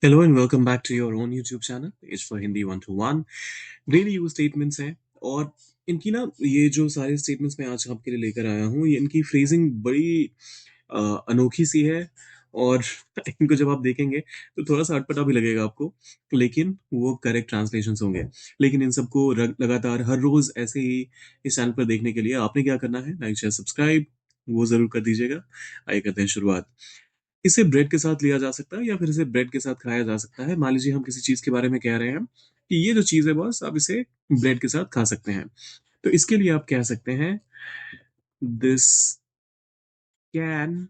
Hello and welcome back to your own YouTube channel, Page for Hindi 121। Daily use statements हैं और इनकी ना ये जो सारे स्टेटमेंट्स मैं आज आपके लिए लेकर आया हूँ, ये इनकी फ्रेजिंग बड़ी अनोखी सी है। और इनको जब आप देखेंगे तो थोड़ा सा अटपटा भी लगेगा आपको, लेकिन वो करेक्ट ट्रांसलेशंस होंगे। लेकिन इन सबको लगातार हर रोज ऐसे ही इस चैनल पर देखने के लिए आपने क्या करना है, लाइक शेयर सब्सक्राइब वो जरूर कर दीजिएगा। आइए करते हैं शुरुआत। इसे ब्रेड के साथ लिया जा सकता है या फिर इसे ब्रेड के साथ खाया जा सकता है। मान लीजिए हम किसी चीज के बारे में कह रहे हैं कि ये जो चीज है बॉस, आप इसे ब्रेड के साथ खा सकते हैं। तो इसके लिए आप कह सकते हैं दिस कैन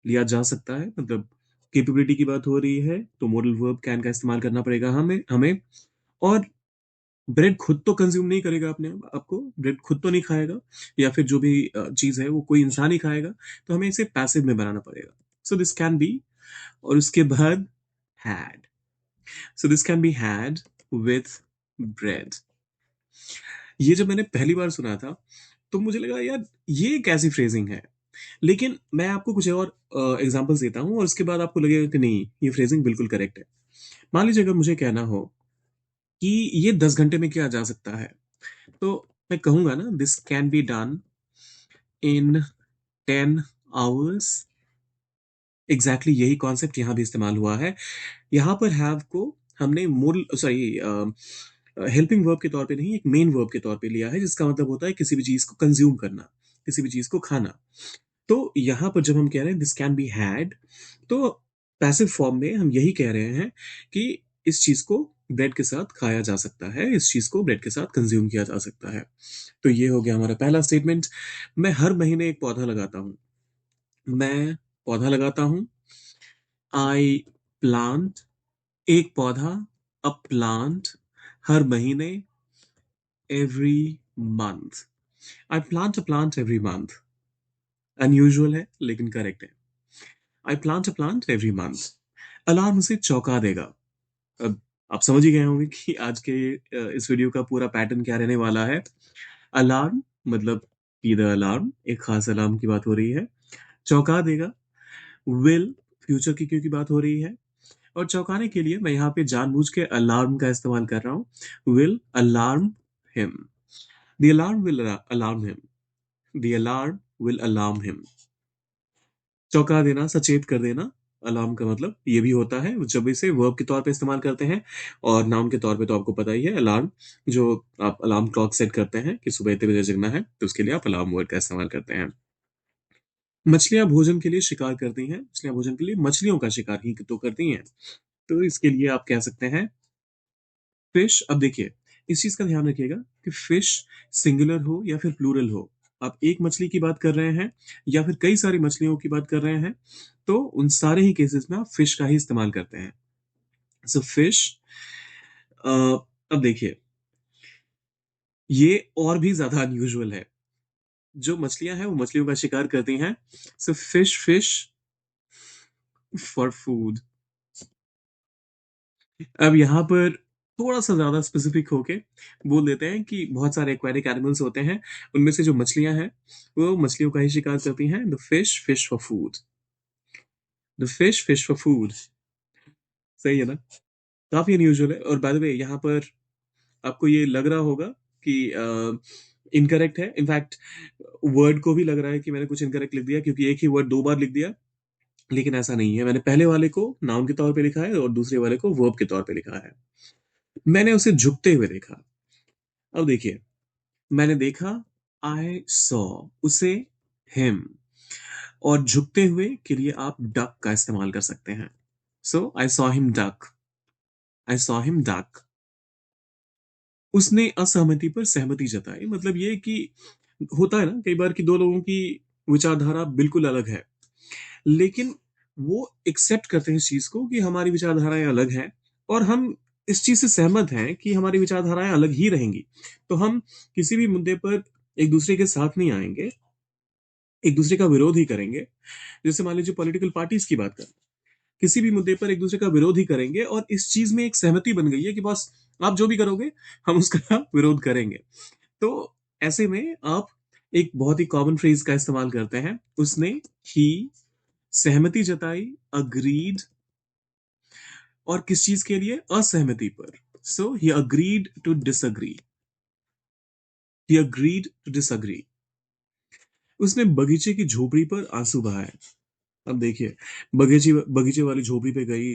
लिया जा सकता है, मतलब कैपेबिलिटी की बात हो रही है तो मोडल वर्ब कैन का इस्तेमाल करना पड़ेगा हमें हमें और ब्रेड खुद तो कंज्यूम नहीं करेगा अपने आपको, ब्रेड खुद तो नहीं खाएगा, या फिर जो भी चीज है वो कोई इंसान ही खाएगा। तो हमें इसे पैसिव में बनाना पड़ेगा। सो दिस कैन बी, और उसके बाद had. So this can be had with bread. ये जब मैंने पहली बार सुना था तो मुझे लगा यार ये कैसी फ्रेजिंग है। लेकिन मैं आपको कुछ और एग्जांपल्स देता हूँ और उसके बाद आपको लगेगा कि नहीं, ये फ्रेजिंग बिल्कुल करेक्ट है। मान लीजिए अगर मुझे कहना हो कि ये 10 घंटे में किया जा सकता है, तो मैं कहूंगा ना this can be done in 10 hours. Exactly यही कॉन्सेप्ट यहाँ भी इस्तेमाल हुआ है। यहाँ पर हैव को हमने मूल सॉरी हेल्पिंग वर्ब के तौर पे नहीं, एक मेन वर्ब के तौर पे लिया है, जिसका मतलब होता है किसी भी चीज को कंज्यूम करना, किसी भी चीज को खाना। तो यहाँ पर जब हम कह रहे हैं दिस कैन बी हैड, तो पैसिव फॉर्म में हम यही कह रहे हैं कि इस चीज को ब्रेड के साथ खाया जा सकता है, इस चीज को ब्रेड के साथ कंज्यूम किया जा सकता है। तो ये हो गया हमारा पहला स्टेटमेंट। मैं हर महीने एक पौधा लगाता हूँ। मैं पौधा लगाता हूँ। आई प्लांट, एक पौधा, अ प्लांट, हर महीने, every month. I plant a plant every month. Unusual है लेकिन करेक्ट है। I plant a plant every month. Alarm उसे चौंका देगा। अब आप समझ ही गए होंगे कि आज के इस वीडियो का पूरा पैटर्न क्या रहने वाला है। अलार्म मतलब बी द अलार्म, एक खास अलार्म की बात हो रही है। चौंका देगा, विल फ्यूचर की क्योंकि बात हो रही है। और चौंकाने के लिए मैं यहाँ पे जानबूझ के अलार्म का इस्तेमाल कर रहा हूँ। Will alarm him. The alarm will alarm him. The alarm will alarm him. चौंका देना, सचेत कर देना। अलार्म का मतलब ये भी होता है जब इसे वर्ब के तौर पे इस्तेमाल करते हैं। और नाउन के तौर पे तो आपको पता ही है, अलार्म जो आप अलार्म क्लॉक सेट करते हैं कि सुबह इतने बजे जगना है, तो उसके लिए आप अलार्म वर्ड का इस्तेमाल करते हैं। मछलियां भोजन के लिए शिकार करती हैं। मछलियां भोजन के लिए मछलियों का शिकार ही तो करती हैं। तो इसके लिए आप कह सकते हैं फिश। अब देखिए, इस चीज का ध्यान रखिएगा कि फिश सिंगुलर हो या फिर प्लूरल हो। आप एक मछली की बात कर रहे हैं या फिर कई सारी मछलियों की बात कर रहे हैं, तो उन सारे ही केसेस में आप फिश का ही इस्तेमाल करते हैं। So fish. अब देखिए, ये और भी ज्यादा अनयूजुअल है। जो मछलियां हैं वो मछलियों का शिकार करती हैं। So fish fish for food. अब यहाँ पर थोड़ा सा ज्यादा स्पेसिफिक होके बोल देते हैं कि बहुत सारे एक्वेटिक एनिमल्स होते हैं, उनमें से जो मछलियां हैं वो मछलियों का ही शिकार करती हैं। The fish fish for food. The fish fish for food. सही है ना? काफी अनयूजुअल है। और बाय द वे यहाँ पर आपको ये लग रहा होगा कि इनकरेक्ट है। इनफैक्ट वर्ड को भी लग रहा है कि मैंने कुछ इनकरेक्ट लिख दिया, क्योंकि एक ही वर्ड 2 बार लिख दिया। लेकिन ऐसा नहीं है, मैंने पहले वाले को नाउन के तौर पे लिखा है और दूसरे वाले को वर्ब के तौर पे लिखा है। मैंने उसे झुकते हुए देखा। अब देखिए, मैंने देखा, आई सॉ उसे, हिम। और झुकते हुए के लिए आप डक का इस्तेमाल कर सकते हैं। So I saw him duck. I saw him duck. उसने असहमति पर सहमति जताई, मतलब ये कि होता है ना कई बार कि दो लोगों की विचारधारा बिल्कुल अलग है, लेकिन वो एक्सेप्ट करते हैं इस चीज को कि हमारी विचारधाराएं अलग हैं, और हम इस चीज से सहमत हैं कि हमारी विचारधाराएं अलग ही रहेंगी। तो हम किसी भी मुद्दे पर एक दूसरे के साथ नहीं आएंगे, एक दूसरे का विरोध ही करेंगे। जैसे मान लीजिए पॉलिटिकल पार्टीज की बात करें, किसी भी मुद्दे पर एक दूसरे का विरोध ही करेंगे, और इस चीज में एक सहमति बन गई है कि बस आप जो भी करोगे हम उसका विरोध करेंगे। तो ऐसे में आप एक बहुत ही कॉमन फ्रेज का इस्तेमाल करते हैं, उसने, ही, सहमति जताई, अग्रीड, और किस चीज के लिए? असहमति पर। So he agreed to disagree. He agreed to disagree. उसने बगीचे की झोपड़ी पर आंसू बहाए। अब देखिए, बगीचे बगीचे वाली झोपड़ी पे गई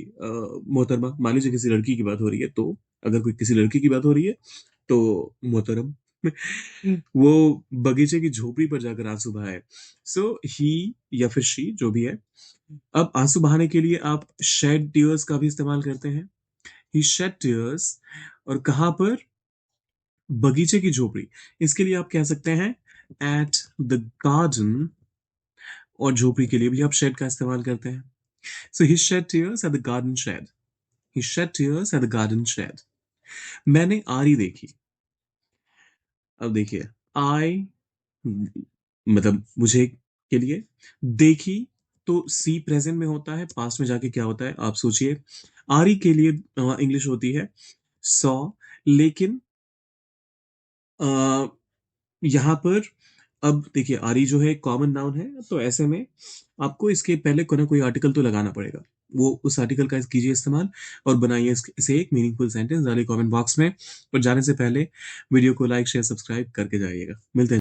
मोहतरमा, मान लीजिए किसी लड़की की बात हो रही है, तो अगर कोई किसी लड़की की बात हो रही है तो मोहतरम वो बगीचे की झोपड़ी पर जाकर आंसू बहाए। सो ही या फिर शी जो भी है। अब आंसू बहाने के लिए आप शेड टीयर्स का भी इस्तेमाल करते हैं। ही शेड टीयर्स। और कहां पर? बगीचे की झोपड़ी। इसके लिए आप कह सकते हैं एट द गार्डन। और झोपड़ी के लिए भी आप शेड का इस्तेमाल करते हैं। So he shed tears at the garden shed. He shed tears at the garden shed. मैंने आरी देखी। अब देखिए, आई मतलब मुझे के लिए, देखी तो सी प्रेजेंट में होता है, पास्ट में जाके क्या होता है आप सोचिए। आरी के लिए इंग्लिश होती है सॉ। लेकिन आ, यहाँ पर अब देखिए, आरी जो है कॉमन नाउन है, तो ऐसे में आपको इसके पहले कोई ना कोई आर्टिकल तो लगाना पड़ेगा। वो उस आर्टिकल का कीजिए इस्तेमाल और बनाइए इसे एक मीनिंगफुल सेंटेंस डालिए कमेंट बॉक्स में। और जाने से पहले वीडियो को लाइक शेयर सब्सक्राइब करके जाइएगा। मिलते हैं।